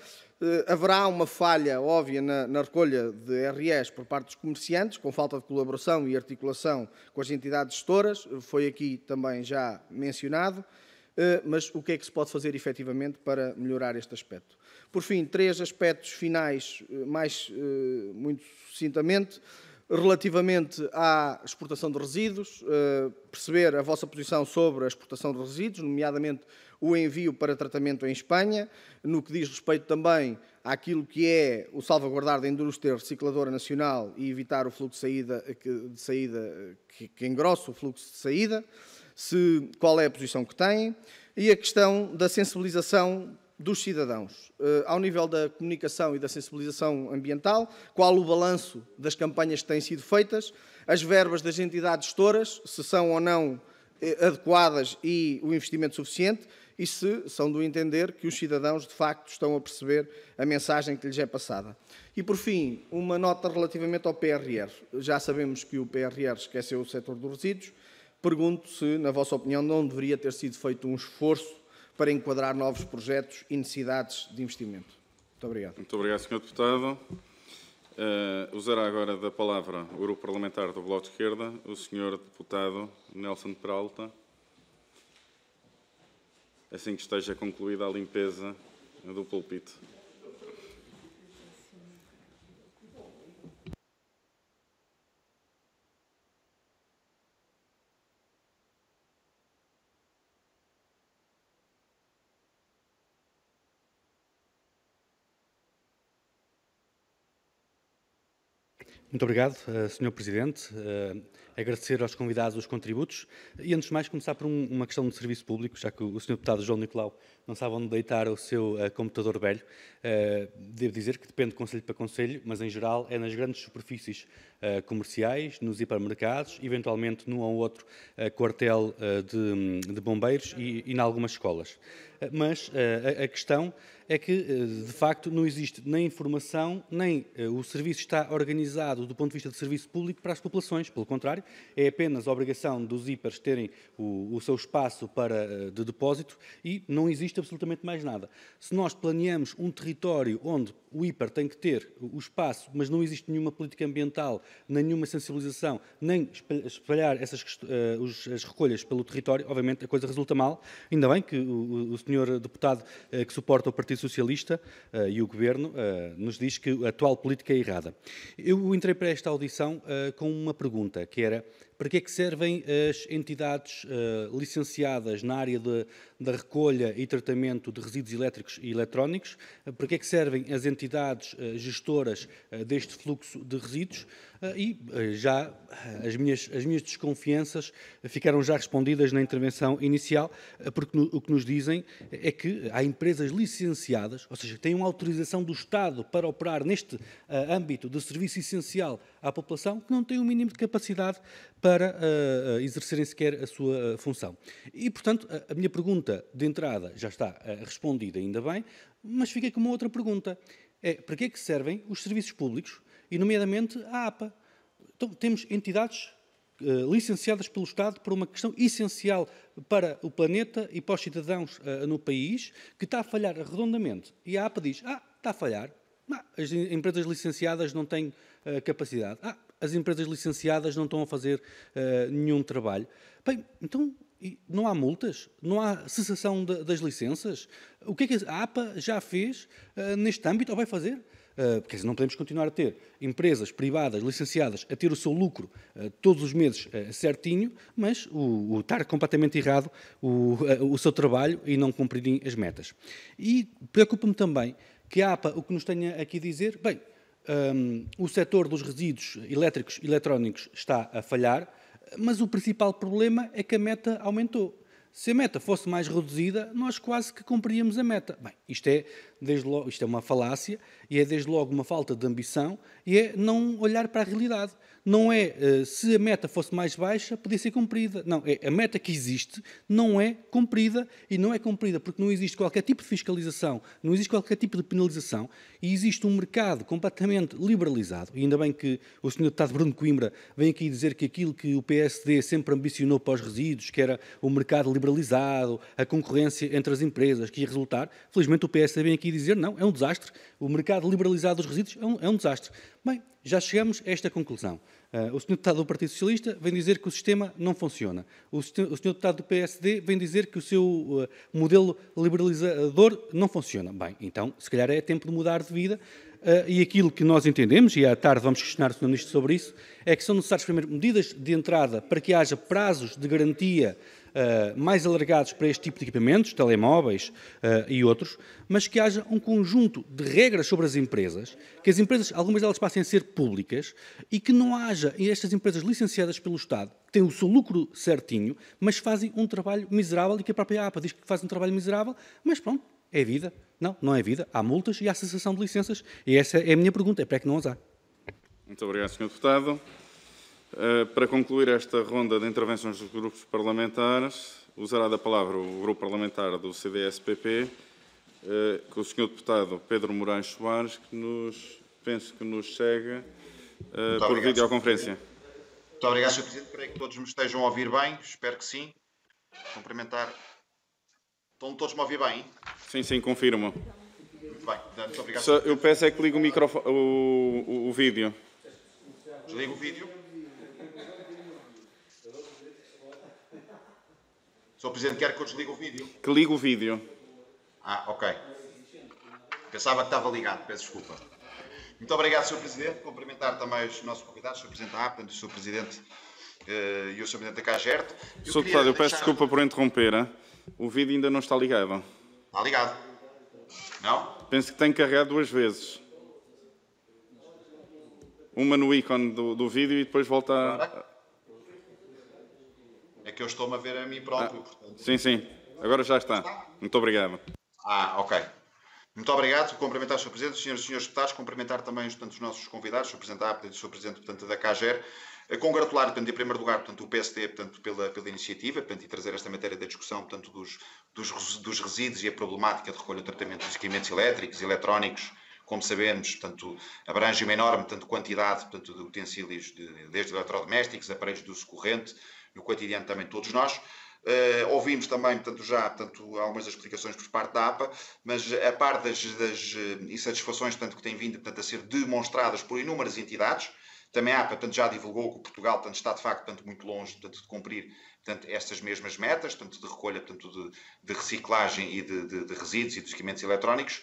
haverá uma falha óbvia na recolha de RS por parte dos comerciantes, com falta de colaboração e articulação com as entidades gestoras, foi aqui também já mencionado, mas o que é que se pode fazer efetivamente para melhorar este aspecto? Por fim, 3 aspectos finais, muito sucintamente, relativamente à exportação de resíduos, perceber a vossa posição sobre a exportação de resíduos, nomeadamente o envio para tratamento em Espanha, no que diz respeito também àquilo que é o salvaguardar da indústria recicladora nacional e evitar o fluxo de saída que engrossa o fluxo de saída, qual é a posição que têm, e a questão da sensibilização dos cidadãos. Ao nível da comunicação e da sensibilização ambiental, qual o balanço das campanhas que têm sido feitas, as verbas das entidades gestoras, se são ou não adequadas e o investimento suficiente, e se são do entender que os cidadãos, de facto, estão a perceber a mensagem que lhes é passada. E, por fim, uma nota relativamente ao PRR. Já sabemos que o PRR esqueceu o setor dos resíduos. Pergunto se, na vossa opinião, não deveria ter sido feito um esforço para enquadrar novos projetos e necessidades de investimento. Muito obrigado. Muito obrigado, Sr. Deputado. Usará agora da palavra o Grupo Parlamentar do Bloco de Esquerda, o Sr. Deputado Nelson Peralta, assim que esteja concluída a limpeza do púlpito. Muito obrigado, Sr. Presidente. Agradecer aos convidados os contributos e, antes de mais, começar por uma questão de serviço público, já que o Sr. Deputado João Nicolau não sabe onde deitar o seu computador velho. Devo dizer que depende de concelho para concelho, mas, em geral, é nas grandes superfícies comerciais, nos hipermercados, eventualmente num ou outro quartel de bombeiros e em algumas escolas. Mas a questão é que, de facto, não existe nem informação, nem o serviço está organizado do ponto de vista de serviço público para as populações. Pelo contrário, é apenas a obrigação dos hipers terem o seu espaço de depósito e não existe absolutamente mais nada. Se nós planeamos um território onde o hiper tem que ter o espaço, mas não existe nenhuma política ambiental nenhuma sensibilização, nem espalhar as recolhas pelo território, obviamente a coisa resulta mal. Ainda bem que o senhor deputado que suporta o Partido Socialista e o Governo nos diz que a atual política é errada. Eu entrei para esta audição com uma pergunta, que era: para que é que servem as entidades licenciadas na área da recolha e tratamento de resíduos elétricos e eletrónicos? Para que é que servem as entidades gestoras deste fluxo de resíduos? E já as minhas desconfianças ficaram já respondidas na intervenção inicial, porque o que nos dizem é que há empresas licenciadas, ou seja, que têm uma autorização do Estado para operar neste âmbito de serviço essencial à população, que não têm o mínimo de capacidade para exercerem sequer a sua função. E, portanto, a minha pergunta de entrada já está respondida, ainda bem, mas fiquei com uma outra pergunta. Para que é que servem os serviços públicos, e nomeadamente a APA? Então, temos entidades licenciadas pelo Estado para uma questão essencial para o planeta e para os cidadãos no país, que está a falhar redondamente. E a APA diz: está a falhar, as empresas licenciadas não têm capacidade, as empresas licenciadas não estão a fazer nenhum trabalho. Bem, então não há multas? Não há cessação das licenças? O que é que a APA já fez neste âmbito ou vai fazer? Porque não podemos continuar a ter empresas privadas licenciadas a ter o seu lucro todos os meses certinho, mas estar completamente errado o seu trabalho e não cumprirem as metas. E preocupa-me também que a APA o que nos tenha aqui a dizer: bem, o setor dos resíduos elétricos e eletrónicos está a falhar, mas o principal problema é que a meta aumentou. Se a meta fosse mais reduzida, nós quase que cumpríamos a meta. Bem, isto é uma falácia, e é desde logo uma falta de ambição, e é não olhar para a realidade. Não é se a meta fosse mais baixa, podia ser cumprida. Não, é a meta que existe não é cumprida, e não é cumprida porque não existe qualquer tipo de fiscalização, não existe qualquer tipo de penalização, e existe um mercado completamente liberalizado. E ainda bem que o Sr. Deputado Bruno Coimbra vem aqui dizer que aquilo que o PSD sempre ambicionou para os resíduos, que era o mercado liberalizado, a concorrência entre as empresas, que ia resultar. Felizmente o PSD vem aqui dizer: não, é um desastre, o mercado liberalizado dos resíduos é um desastre. Bem, já chegamos a esta conclusão. O Sr. Deputado do Partido Socialista vem dizer que o sistema não funciona. O Sr. Deputado do PSD vem dizer que o seu modelo liberalizador não funciona. Bem, então, se calhar é tempo de mudar de vida. E aquilo que nós entendemos, e à tarde vamos questionar o Sr. Ministro sobre isso, é que são necessárias, primeiro, medidas de entrada para que haja prazos de garantia mais alargados para este tipo de equipamentos, telemóveis e outros, mas que haja um conjunto de regras sobre as empresas, que as empresas, algumas delas passem a ser públicas, e que não haja estas empresas licenciadas pelo Estado, que têm o seu lucro certinho, mas fazem um trabalho miserável, e que a própria APA diz que fazem um trabalho miserável, mas pronto, é vida. Não, não é vida. Há multas e há cessação de licenças. E essa é a minha pergunta, é para que não as há. Muito obrigado, Sr. Deputado. Para concluir esta ronda de intervenções dos grupos parlamentares, usará da palavra o grupo parlamentar do CDS-PP, com o Sr. Deputado Pedro Moraes Soares, que penso que nos segue por videoconferência. Muito obrigado, Sr. Presidente. Creio que todos me estejam a ouvir bem. Espero que sim. Cumprimentar. Estão todos a me ouvir bem? Sim, sim, confirmo. Muito bem. Muito obrigado. Eu peço é que ligue o microfone, o vídeo. Desligo o vídeo. Sr. Presidente, quer que eu desligue o vídeo? Que ligue o vídeo. Ok. Pensava que estava ligado, peço desculpa. Muito obrigado, Sr. Presidente. Cumprimentar também os nossos convidados, o Sr. Presidente da APA, o Sr. Presidente e o Sr. Presidente da CAGERT. Sr. Deputado, eu peço desculpa por interromper. Hein? O vídeo ainda não está ligado. Está ligado? Não? Penso que tem que carregar 2 vezes. Uma no ícone do vídeo e depois volta a... É que eu estou-me a ver a mim próprio, portanto... Sim, sim. Agora já está. Muito obrigado. Ok. Muito obrigado. Cumprimentar o Sr. Presidente, os senhores e senhores deputados, cumprimentar também os nossos convidados, o Sr. Presidente da APTA e o Sr. Presidente, portanto, da CAGER. Congratular, portanto, em primeiro lugar, portanto, o PSD, portanto, pela iniciativa, portanto, e trazer esta matéria da discussão, portanto, dos resíduos e a problemática de recolha e tratamento dos equipamentos elétricos e eletrónicos. Como sabemos, portanto, abrange uma enorme, portanto, quantidade, portanto, de utensílios, desde eletrodomésticos, aparelhos de uso corrente, no cotidiano também todos nós. Ouvimos também, portanto, algumas das explicações por parte da APA, mas a par das insatisfações, portanto, que têm vindo, portanto, a ser demonstradas por inúmeras entidades, Também a APA, portanto, já divulgou que o Portugal, portanto, está de facto, portanto, muito longe, portanto, de cumprir, portanto, estas mesmas metas, portanto, de recolha, portanto, de reciclagem e de resíduos e de equipamentos eletrónicos.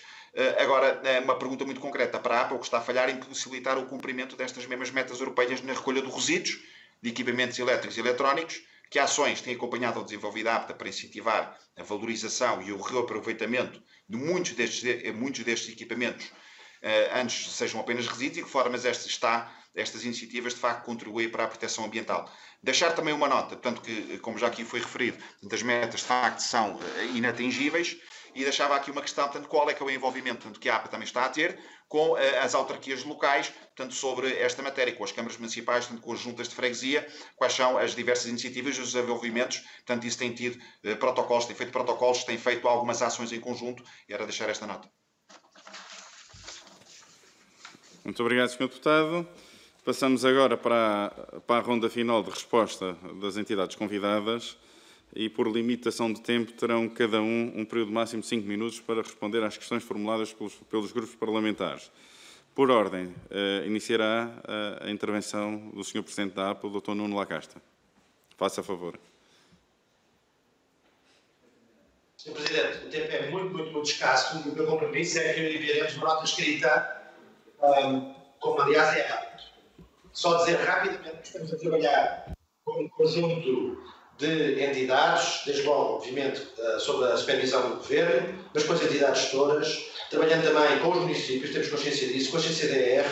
Agora, uma pergunta muito concreta para a APA: o que está a falhar em possibilitar o cumprimento destas mesmas metas europeias na recolha de resíduos de equipamentos elétricos e eletrónicos? Que ações tem acompanhado ou desenvolvido a APTA para incentivar a valorização e o reaproveitamento de muitos destes equipamentos, antes sejam apenas resíduos, e que formas estas iniciativas de facto contribuem para a proteção ambiental? Deixar também uma nota, portanto, que, como já aqui foi referido, as metas de facto são inatingíveis, e deixava aqui uma questão, portanto, qual é que é o envolvimento, portanto, que a APA também está a ter com as autarquias locais, portanto, sobre esta matéria, com as câmaras municipais, portanto, com as juntas de freguesia, quais são as diversas iniciativas e os desenvolvimentos. Portanto, isso tem tido protocolos, tem feito protocolos, tem feito algumas ações em conjunto, e era deixar esta nota. Muito obrigado, Sr. Deputado. Passamos agora para a ronda final de resposta das entidades convidadas. E, por limitação de tempo, terão cada um período máximo de 5 minutos para responder às questões formuladas pelos grupos parlamentares. Por ordem, iniciará a intervenção do Sr. Presidente da APA, o Dr. Nuno Lacasta. Faça favor. Sr. Presidente, o tempo é muito escasso, e o meu compromisso é que enviaremos uma nota escrita, como aliás é rápido. Só dizer rapidamente que estamos a trabalhar com um conjunto de entidades, desde logo, obviamente, sob a supervisão do Governo, mas com as entidades todas, trabalhando também com os municípios, temos consciência disso, com a CCDR,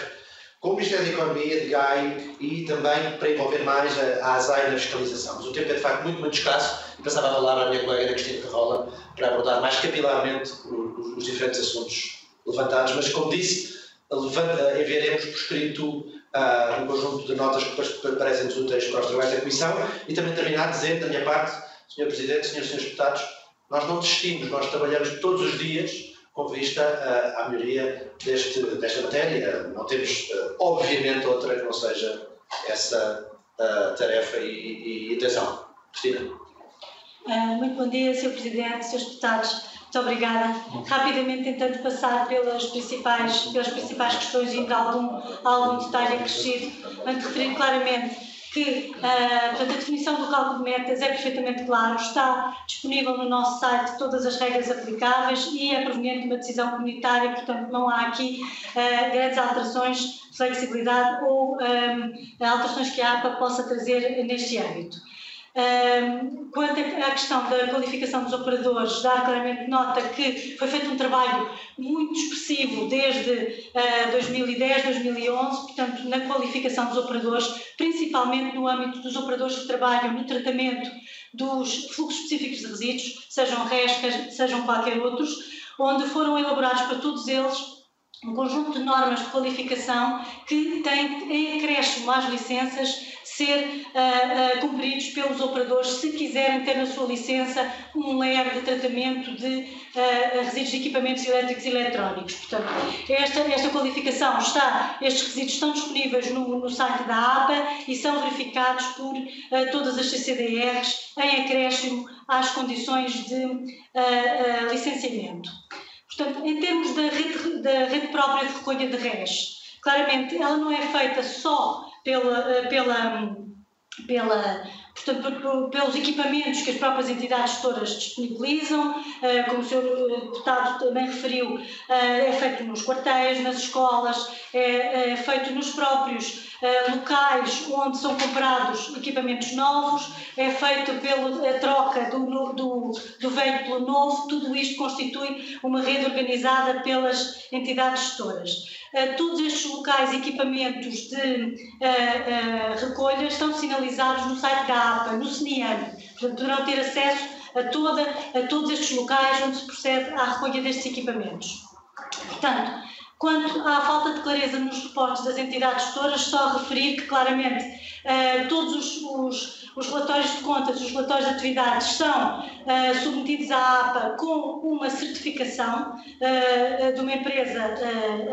com o Ministério da Economia, de GAI, e também para envolver mais a ASAI na fiscalização. Mas o tempo é, de facto, muito escasso, e passava a falar à minha colega Ana Cristina Carrola para abordar mais capilarmente os diferentes assuntos levantados, mas, como disse, enviaremos por escrito um conjunto de notas que parecem úteis para os trabalhos da Comissão, e também terminar dizendo, da minha parte, Sr. Presidente, Srs. Deputados, nós não desistimos, nós trabalhamos todos os dias com vista à melhoria desta matéria. Não temos, obviamente, outra que não seja essa tarefa e intenção. Cristina. Muito bom dia, Sr. Presidente, Srs. Deputados. Muito obrigada. Rapidamente, tentando passar pelas principais questões e indo a algum detalhe acrescido, mas referir claramente que a definição do cálculo de metas é perfeitamente claro, está disponível no nosso site todas as regras aplicáveis e é proveniente de uma decisão comunitária, portanto não há aqui grandes alterações, flexibilidade ou alterações que a APA possa trazer neste âmbito. Quanto à questão da qualificação dos operadores, dar claramente nota que foi feito um trabalho muito expressivo desde 2010, 2011, portanto, na qualificação dos operadores, principalmente no âmbito dos operadores que trabalham no tratamento dos fluxos específicos de resíduos, sejam rescas, sejam qualquer outros, onde foram elaborados para todos eles um conjunto de normas de qualificação que tem em acréscimo às licenças ser cumpridos pelos operadores se quiserem ter na sua licença um leve de tratamento de resíduos de equipamentos elétricos e eletrónicos. Portanto, esta qualificação estes resíduos estão disponíveis no site da APA e são verificados por todas as CCDRs em acréscimo às condições de licenciamento. Portanto, em termos da rede própria de recolha de RES, claramente ela não é feita só pelos equipamentos que as próprias entidades todas disponibilizam, como o Sr. Deputado também referiu, é feito nos quartéis, nas escolas, é feito nos próprios locais onde são comprados equipamentos novos, é feito pela troca do velho pelo novo. Tudo isto constitui uma rede organizada pelas entidades gestoras. Todos estes locais e equipamentos de recolha estão sinalizados no site da APA, no SNIAN. Portanto, poderão ter acesso a todos estes locais onde se procede à recolha destes equipamentos. Portanto, quanto à falta de clareza nos reportes das entidades gestoras, só referir que claramente todos os relatórios de contas, os relatórios de atividades são submetidos à APA com uma certificação de uma empresa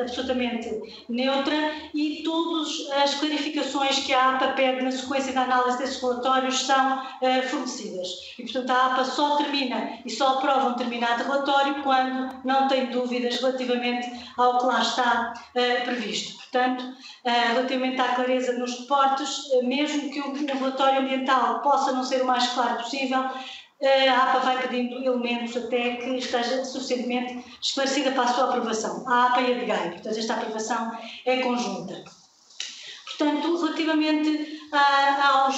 absolutamente neutra e todas as clarificações que a APA pede na sequência da análise desses relatórios são fornecidas. E, portanto, a APA só termina e só aprova um determinado relatório quando não tem dúvidas relativamente ao que lá está previsto. Portanto, relativamente à clareza nos reportes, mesmo que o relatório ambiental possa não ser o mais claro possível, a APA vai pedindo elementos até que esteja suficientemente esclarecida para a sua aprovação. A APA e a DGAI, portanto, esta aprovação é conjunta. Portanto, relativamente a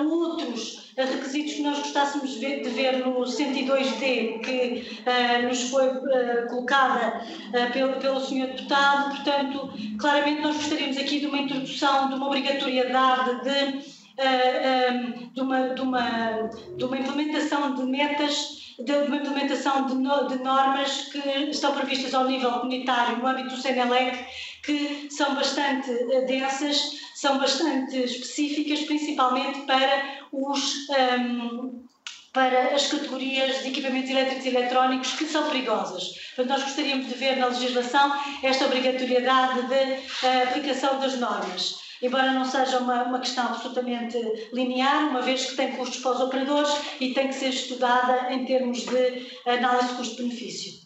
outros requisitos que nós gostássemos de ver no 102D, que nos foi colocada pelo Sr. Deputado, portanto, claramente nós gostaríamos aqui de uma introdução, de uma obrigatoriedade de uma implementação de metas, de uma implementação de normas que estão previstas ao nível comunitário no âmbito do CNLEC, que são bastante densas, são bastante específicas, principalmente para as categorias de equipamentos elétricos e eletrónicos que são perigosas. Portanto, nós gostaríamos de ver na legislação esta obrigatoriedade de aplicação das normas, embora não seja uma questão absolutamente linear, uma vez que tem custos para os operadores e tem que ser estudada em termos de análise de custo-benefício.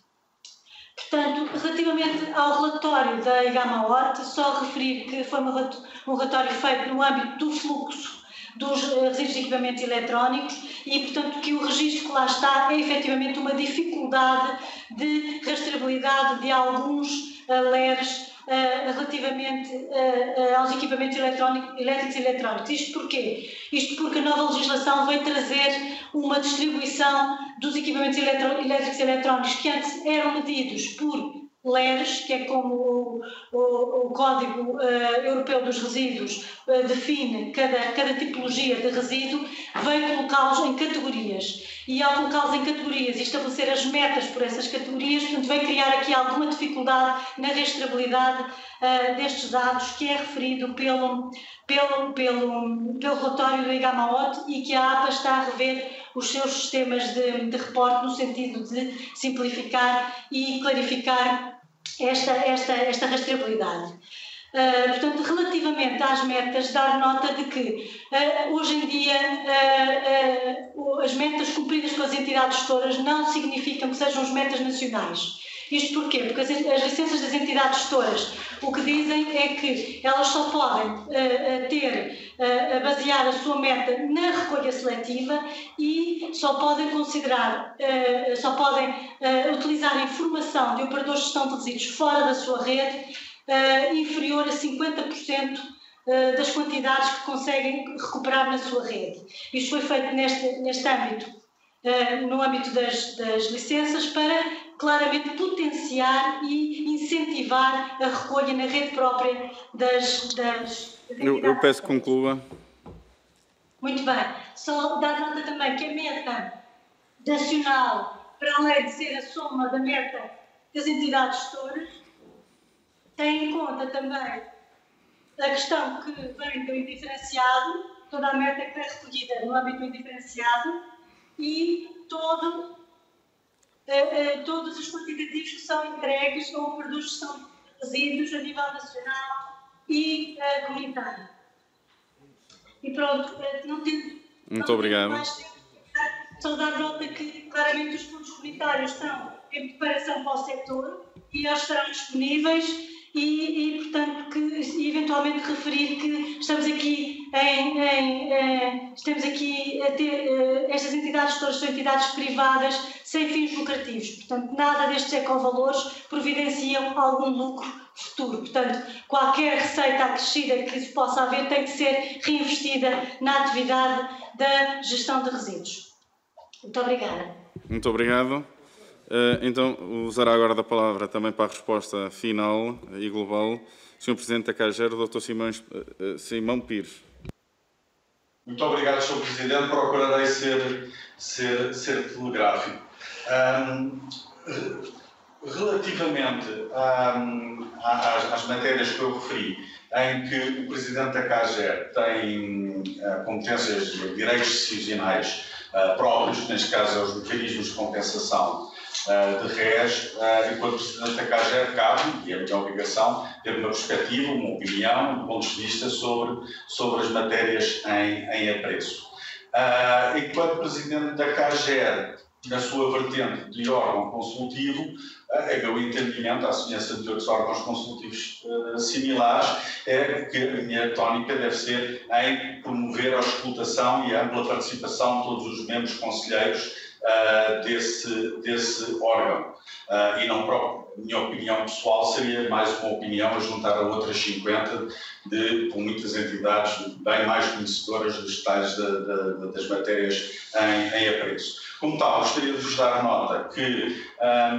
Portanto, relativamente ao relatório da IGAMA-ORT, só referir que foi um relatório feito no âmbito do fluxo dos resíduos de equipamentos eletrónicos e, portanto, que o registro que lá está é efetivamente uma dificuldade de rastreabilidade de alguns LERs relativamente aos equipamentos elétricos e eletrónicos. Isto porquê? Isto porque a nova legislação vai trazer uma distribuição dos equipamentos elétricos e eletrónicos que antes eram medidos por LERs, que é como o Código Europeu dos Resíduos define cada tipologia de resíduo, vai colocá-los em categorias. E ao colocá-los em categorias e estabelecer as metas por essas categorias, portanto, vai criar aqui alguma dificuldade na rastreabilidade destes dados, que é referido pelo relatório do IGAMA-ORT e que a APA está a rever os seus sistemas de reporte no sentido de simplificar e clarificar esta rastreabilidade. Portanto, relativamente às metas, dar nota de que hoje em dia as metas cumpridas pelas entidades gestoras não significam que sejam as metas nacionais. Isto porquê? Porque as licenças das entidades gestoras o que dizem é que elas só podem basear a sua meta na recolha seletiva e só podem considerar, utilizar a informação de operadores de gestão de resíduos fora da sua rede inferior a 50% das quantidades que conseguem recuperar na sua rede. Isto foi feito neste âmbito, no âmbito das licenças, para claramente potenciar e incentivar a recolha na rede própria das eu peço que conclua. Muito bem. Só dar nota também que a meta nacional, para além de ser a soma da meta das entidades gestoras, tem em conta também a questão que vem do indiferenciado, toda a meta que é recolhida no âmbito do indiferenciado e todos os quantitativos que são entregues ao operadores de gestão de resíduos a nível nacional e comunitário. E pronto, não tenho obrigado. Mais tempo. Só dar nota que claramente os fundos comunitários estão em preparação para o setor e eles estarão disponíveis e portanto, que eventualmente referir que estamos aqui a ter estas entidades todas são entidades privadas sem fins lucrativos, portanto nada destes ecovalores providenciam algum lucro futuro, portanto qualquer receita acrescida que se possa haver tem que ser reinvestida na atividade da gestão de resíduos. Muito obrigada. Muito obrigado. Então, usará agora da palavra também para a resposta final e global o Sr. Presidente da CAGER, o Dr. Simão Pires. Muito obrigado, Sr. Presidente. Procurarei ser telegráfico. Relativamente às matérias que eu referi, em que o Presidente da CAGER tem competências de direitos decisionais próprios, neste caso é os mecanismos de compensação de RES, enquanto Presidente da CAGER cabe, e é a minha obrigação, ter uma perspectiva, uma opinião, pontos de vista sobre as matérias em apreço. Enquanto Presidente da CAGER, na sua vertente de órgão consultivo, é meu entendimento, à semelhança de outros órgãos consultivos similares, é que a minha tónica deve ser em promover a escutação e a ampla participação de todos os membros conselheiros desse órgão. E não próprio. A minha opinião pessoal seria mais uma opinião a juntar a outras 50 por muitas entidades bem mais conhecedoras dos detalhes das matérias em apreço. Como tal, gostaria de vos dar nota que,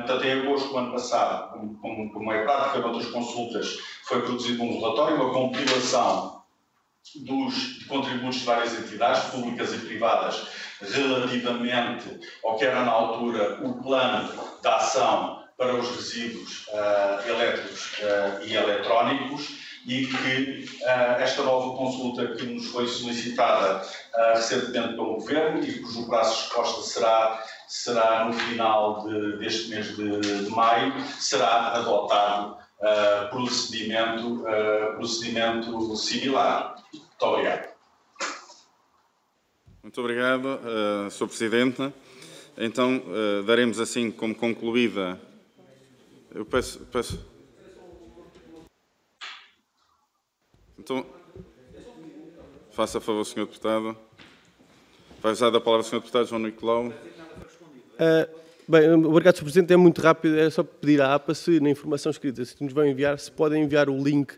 tanto em agosto do ano passado, como é prática noutras consultas, foi produzido um relatório, uma compilação de contributos de várias entidades, públicas e privadas, relativamente ao que era na altura o plano de ação para os resíduos elétricos e eletrónicos, e que esta nova consulta que nos foi solicitada recentemente pelo Governo e cujo prazo de resposta será no final deste mês de maio, será adotado procedimento similar. Muito obrigado. Muito obrigado, Sr. Presidente. Então, daremos assim como concluída. Eu peço... Então, faça a favor, Sr. Deputado. Vai usar a palavra o Sr. Deputado João Nicolau. Bem, obrigado, Sr. Presidente. É muito rápido. É só pedir à APA, se na informação escrita, se nos vão enviar, se podem enviar o link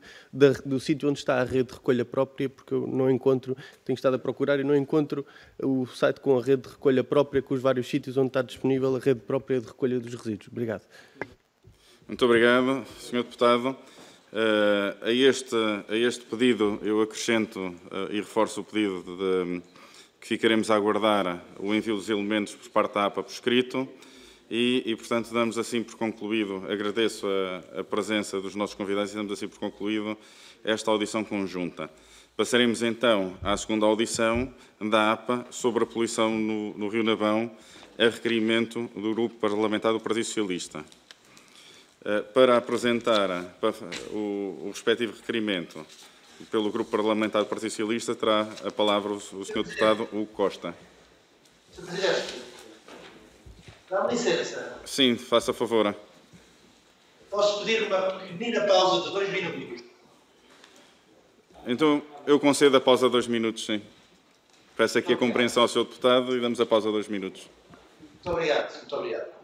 do sítio onde está a rede de recolha própria, porque eu não encontro, tenho estado a procurar e não encontro o site com a rede de recolha própria, com os vários sítios onde está disponível a rede própria de recolha dos resíduos. Obrigado. Muito obrigado, Sr. Deputado. A este pedido eu acrescento e reforço o pedido que ficaremos a aguardar o envio dos elementos por parte da APA por escrito e portanto, damos assim por concluído, agradeço a presença dos nossos convidados e damos assim por concluído esta audição conjunta. Passaremos então à segunda audição da APA sobre a poluição no Rio Navão, a requerimento do Grupo Parlamentar do Partido Socialista. Para apresentar o respectivo requerimento pelo Grupo Parlamentar do Partido Socialista, terá a palavra o Sr. Deputado Hugo Costa. Sr. Presidente, dá-me licença. Sim, faça favor. Posso pedir uma pequenina pausa de 2 minutos? Então, eu concedo a pausa de 2 minutos, sim. Peço aqui a compreensão ao Sr. Deputado e damos a pausa de 2 minutos. Muito obrigado, muito obrigado.